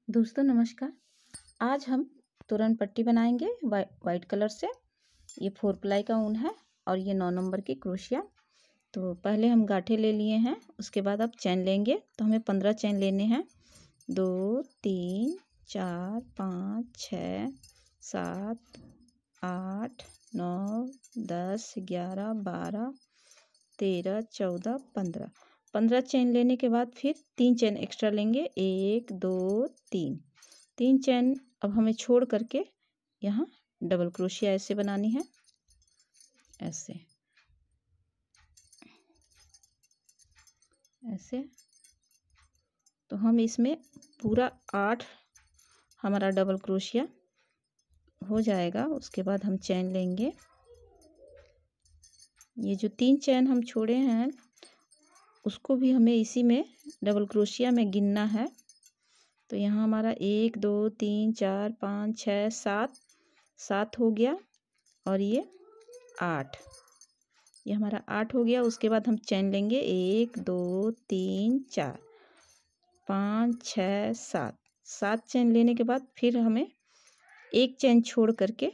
दोस्तों नमस्कार। आज हम तोरण पट्टी बनाएंगे वाइट कलर से। ये 4 प्लाई का ऊन है और ये 9 नंबर की क्रोशिया। तो पहले हम गांठे ले लिए हैं, उसके बाद अब चैन लेंगे। तो हमें 15 चैन लेने हैं। 2 3 4 5 6 7 8 9 10 11 12 13 14 15 15 चैन लेने के बाद फिर 3 चैन एक्स्ट्रा लेंगे। 1 2 3 चैन अब हमें छोड़ करके यहाँ डबल क्रोशिया ऐसे बनानी है, ऐसे ऐसे। तो हम इसमें पूरा 8 हमारा डबल क्रोशिया हो जाएगा। उसके बाद हम चैन लेंगे। ये जो 3 चैन हम छोड़े हैं उसको भी हमें इसी में डबल क्रोशिया में गिनना है। तो यहाँ हमारा 1 2 3 4 5 6 7 हो गया और ये 8, ये हमारा 8 हो गया। उसके बाद हम चैन लेंगे 1 2 3 4 5 6 7 चैन लेने के बाद फिर हमें एक चैन छोड़ करके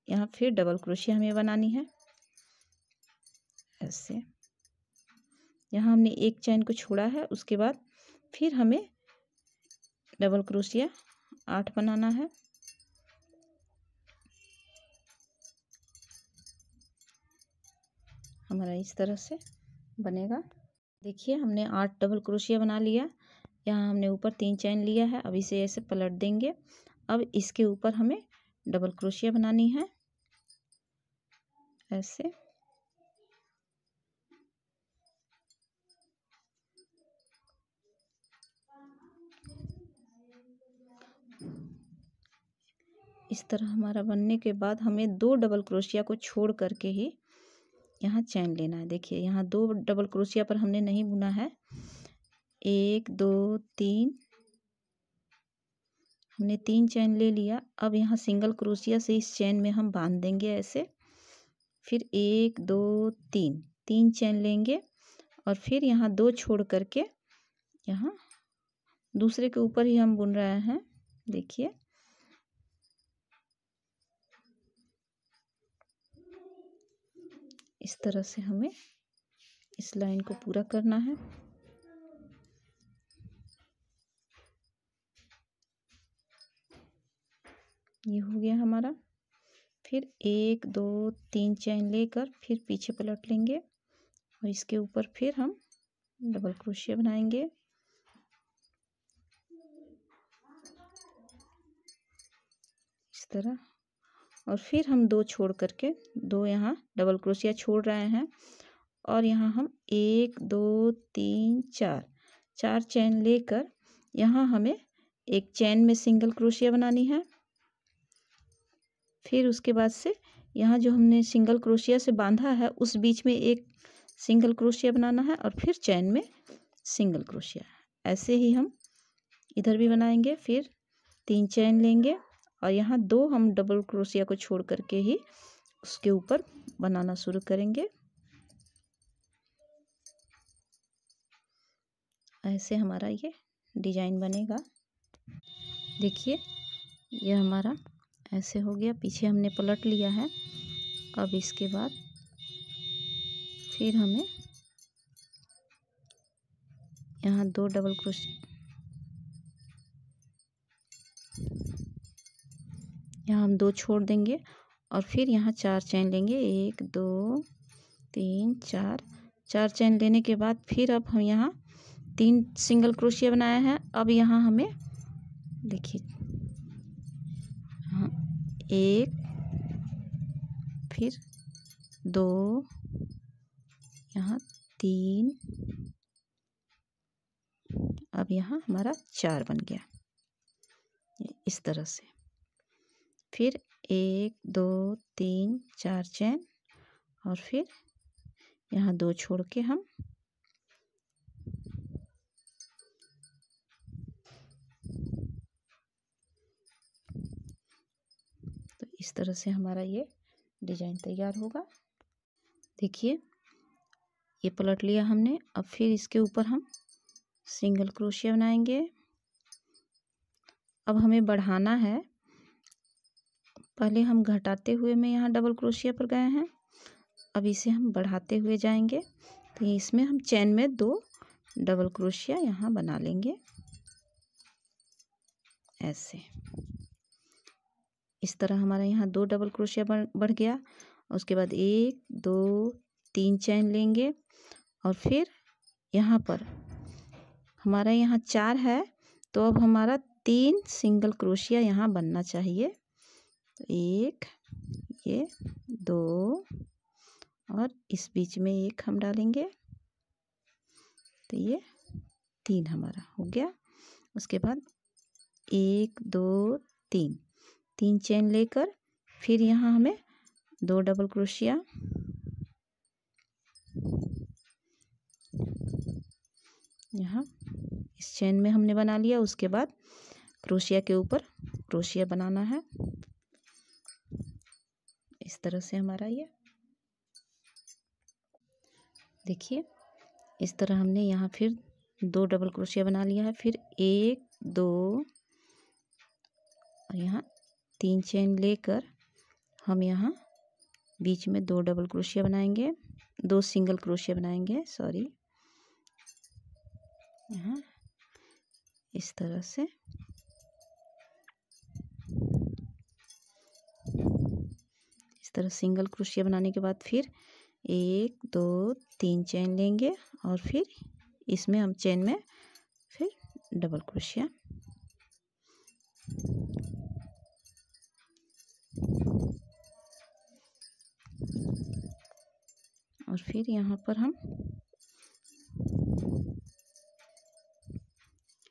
यहाँ फिर डबल क्रोशिया हमें बनानी है, ऐसे। यहाँ हमने एक चैन को छोड़ा है, उसके बाद फिर हमें डबल क्रोशिया 8 बनाना है। हमारा इस तरह से बनेगा। देखिए हमने 8 डबल क्रोशिया बना लिया। यहाँ हमने ऊपर 3 चैन लिया है। अब इसे ऐसे पलट देंगे। अब इसके ऊपर हमें डबल क्रोशिया बनानी है, ऐसे। इस तरह हमारा बनने के बाद हमें 2 डबल क्रोशिया को छोड़ करके ही यहाँ चैन लेना है। देखिए यहाँ 2 डबल क्रोशिया पर हमने नहीं बुना है। 1 2 3 हमने 3 चैन ले लिया। अब यहाँ सिंगल क्रोशिया से इस चैन में हम बांध देंगे, ऐसे। फिर 1 2 3 चैन लेंगे और फिर यहाँ 2 छोड़ करके यहाँ दूसरे के ऊपर ही हम बुन रहे हैं। देखिए इस तरह से हमें इस लाइन को पूरा करना है। ये हो गया हमारा। फिर 1 2 3 चैन लेकर फिर पीछे पलट लेंगे और इसके ऊपर फिर हम डबल क्रोशिया बनाएंगे, इस तरह। और फिर हम 2 छोड़ करके 2 यहाँ डबल क्रोशिया छोड़ रहे हैं और यहाँ हम 1 2 3 4 चैन लेकर यहाँ हमें एक चैन में सिंगल क्रोशिया बनानी है। फिर उसके बाद से यहाँ जो हमने सिंगल क्रोशिया से बांधा है उस बीच में एक सिंगल क्रोशिया बनाना है और फिर चैन में सिंगल क्रोशिया। ऐसे ही हम इधर भी बनाएंगे। फिर 3 चैन लेंगे और यहाँ 2 हम डबल क्रोशिया को छोड़ करके ही उसके ऊपर बनाना शुरू करेंगे। ऐसे हमारा ये डिजाइन बनेगा। देखिए ये हमारा ऐसे हो गया। पीछे हमने पलट लिया है। अब इसके बाद फिर हमें यहाँ 2 डबल क्रोशिया, यहाँ हम 2 छोड़ देंगे और फिर यहाँ 4 चैन लेंगे। 1 2 3 4 चैन लेने के बाद फिर अब हम यहाँ 3 सिंगल क्रोशिया बनाए हैं। अब यहाँ हमें देखिए 1 फिर 2 यहाँ 3, अब यहाँ हमारा 4 बन गया, इस तरह से। फिर 1 2 3 4 चैन और फिर यहाँ 2 छोड़ के हम तो इस तरह से हमारा ये डिजाइन तैयार होगा। देखिए ये पलट लिया हमने। अब फिर इसके ऊपर हम सिंगल क्रोशिया बनाएंगे अब हमें बढ़ाना है। पहले हम घटाते हुए में यहाँ डबल क्रोशिया पर गए हैं, अब इसे हम बढ़ाते हुए जाएंगे। तो इसमें हम चेन में 2 डबल क्रोशिया यहाँ बना लेंगे ऐसे। इस तरह हमारा यहाँ 2 डबल क्रोशिया बढ़ गया। उसके बाद 1 2 3 चेन लेंगे और फिर यहाँ पर हमारा यहाँ 4 है, तो अब हमारा 3 सिंगल क्रोशिया यहाँ बनना चाहिए। तो 1 ये 2 और इस बीच में 1 हम डालेंगे, तो ये 3 हमारा हो गया। उसके बाद 1 2 3 चेन लेकर फिर यहाँ हमें 2 डबल क्रोशिया, यहाँ इस चेन में हमने बना लिया। उसके बाद क्रोशिया के ऊपर क्रोशिया बनाना है इस तरह से हमारा ये देखिए। इस तरह हमने यहाँ फिर 2 डबल क्रोशिया बना लिया है। फिर 1 2 और यहाँ 3 चेन लेकर हम यहाँ बीच में 2 डबल क्रोशिया बनाएंगे, 2 सिंगल क्रोशिया बनाएंगे, सॉरी, यहाँ इस तरह से। इस तरह सिंगल क्रोशिया बनाने के बाद फिर 1 2 3 चेन लेंगे और फिर इसमें हम चेन में फिर डबल क्रोशिया, और फिर यहाँ पर हम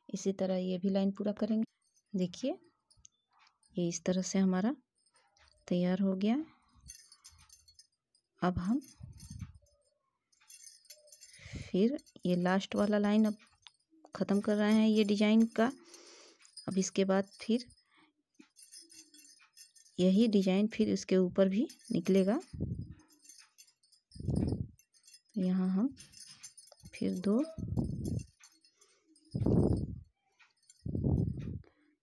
इसी तरह ये भी लाइन पूरा करेंगे। देखिए ये इस तरह से हमारा तैयार हो गया। अब हम फिर ये लास्ट वाला लाइन अब ख़त्म कर रहे हैं ये डिजाइन का। अब इसके बाद फिर यही डिजाइन फिर इसके ऊपर भी निकलेगा। यहाँ हम फिर 2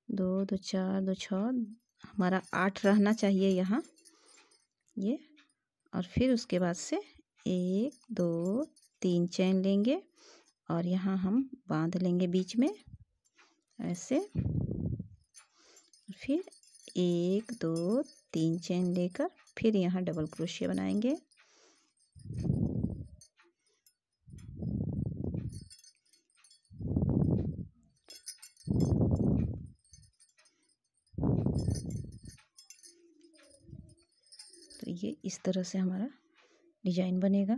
2 4 2 6 हमारा 8 रहना चाहिए यहाँ ये। और फिर उसके बाद से 1 2 3 चेन लेंगे और यहाँ हम बांध लेंगे बीच में ऐसे। फिर 1 2 3 चेन लेकर फिर यहाँ डबल क्रोशिया बनाएंगे। तो ये इस तरह से हमारा डिजाइन बनेगा।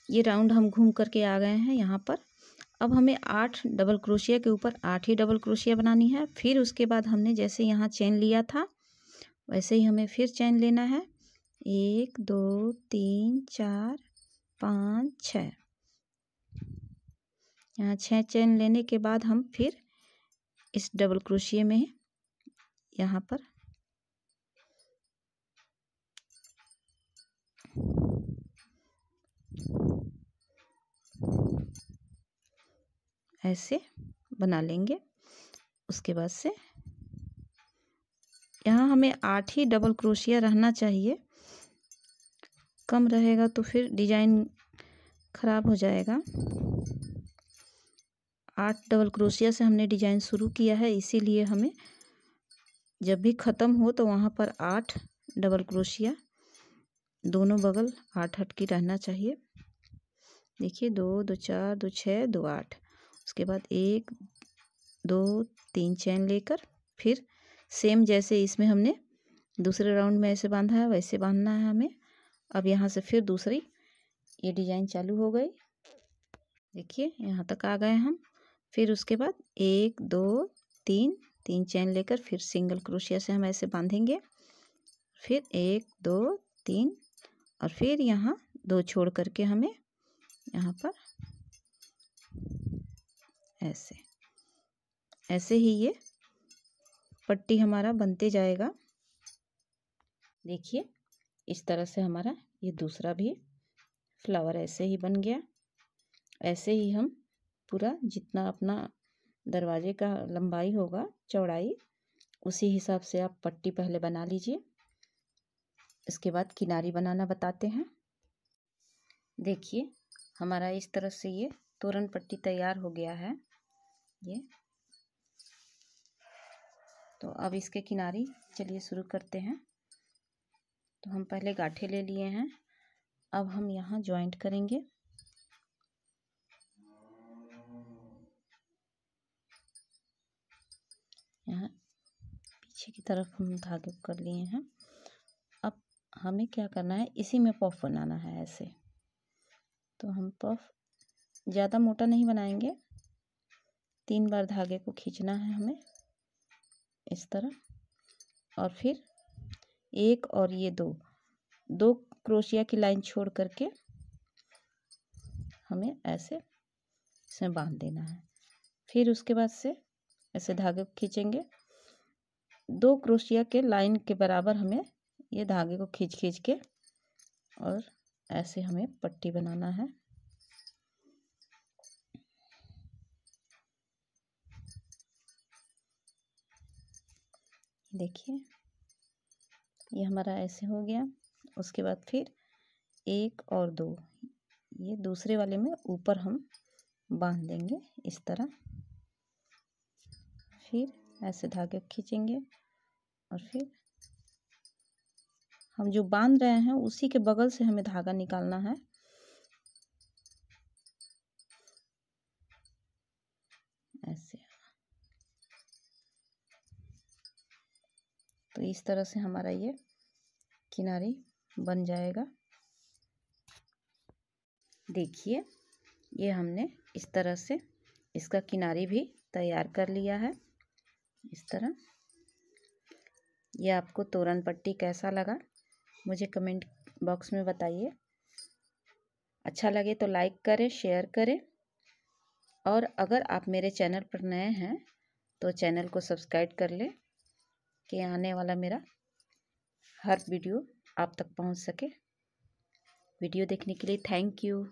ये राउंड हम घूम करके आ गए हैं यहाँ पर। अब हमें 8 डबल क्रोशिया के ऊपर 8 ही डबल क्रोशिया बनानी है। फिर उसके बाद हमने जैसे यहाँ चेन लिया था वैसे ही हमें फिर चेन लेना है। 1 2 3 4 5 6, यहाँ 6 चेन लेने के बाद हम फिर इस डबल क्रोशिया में यहाँ पर ऐसे बना लेंगे। उसके बाद से यहाँ हमें 8 ही डबल क्रोशिया रहना चाहिए, कम रहेगा तो फिर डिजाइन खराब हो जाएगा। 8 डबल क्रोशिया से हमने डिजाइन शुरू किया है, इसीलिए हमें जब भी ख़त्म हो तो वहाँ पर 8 डबल क्रोशिया दोनों बगल 8 की रहना चाहिए। देखिए 2 2 4 2 6 2 8। उसके बाद 1 2 3 चेन लेकर फिर सेम जैसे इसमें हमने दूसरे राउंड में ऐसे बांधा है वैसे बांधना है हमें। अब यहाँ से फिर दूसरी ये डिजाइन चालू हो गई। देखिए यहाँ तक आ गए हम। फिर उसके बाद 1 2 3 चेन लेकर फिर सिंगल क्रोशिया से हम ऐसे बांधेंगे। फिर 1 2 3 और फिर यहाँ 2 छोड़ करके हमें यहाँ पर ऐसे ही ये पट्टी हमारा बनते जाएगा। देखिए इस तरह से हमारा ये दूसरा भी फ्लावर ऐसे ही बन गया। ऐसे ही हम पूरा जितना अपना दरवाजे का लंबाई होगा, चौड़ाई, उसी हिसाब से आप पट्टी पहले बना लीजिए। इसके बाद किनारी बनाना बताते हैं। देखिए हमारा इस तरह से ये तोरण पट्टी तैयार हो गया है। ये तो अब इसके किनारी चलिए शुरू करते हैं। तो हम पहले गांठे ले लिए हैं, अब हम यहाँ जॉइंट करेंगे। यहाँ पीछे की तरफ हम धागे कर लिए हैं। अब हमें क्या करना है, इसी में पफ बनाना है ऐसे। तो हम पफ ज़्यादा मोटा नहीं बनाएंगे, 3 बार धागे को खींचना है हमें इस तरह, और फिर एक और ये दो क्रोशिया की लाइन छोड़ करके हमें ऐसे इसमें बांध देना है। फिर उसके बाद से ऐसे धागे को खींचेंगे, 2 क्रोशिया के लाइन के बराबर हमें ये धागे को खींच के और ऐसे हमें पट्टी बनाना है। देखिए ये हमारा ऐसे हो गया। उसके बाद फिर 1 और 2 ये दूसरे वाले में ऊपर हम बांध देंगे इस तरह। फिर ऐसे धागे खींचेंगे और फिर हम जो बांध रहे हैं उसी के बगल से हमें धागा निकालना है। ऐसे तो इस तरह से हमारा ये किनारी बन जाएगा। देखिए ये हमने इस तरह से इसका किनारी भी तैयार कर लिया है इस तरह। ये आपको तोरण पट्टी कैसा लगा मुझे कमेंट बॉक्स में बताइए। अच्छा लगे तो लाइक करें, शेयर करें, और अगर आप मेरे चैनल पर नए हैं तो चैनल को सब्सक्राइब कर लें कि आने वाला मेरा हर वीडियो आप तक पहुंच सके। वीडियो देखने के लिए थैंक यू।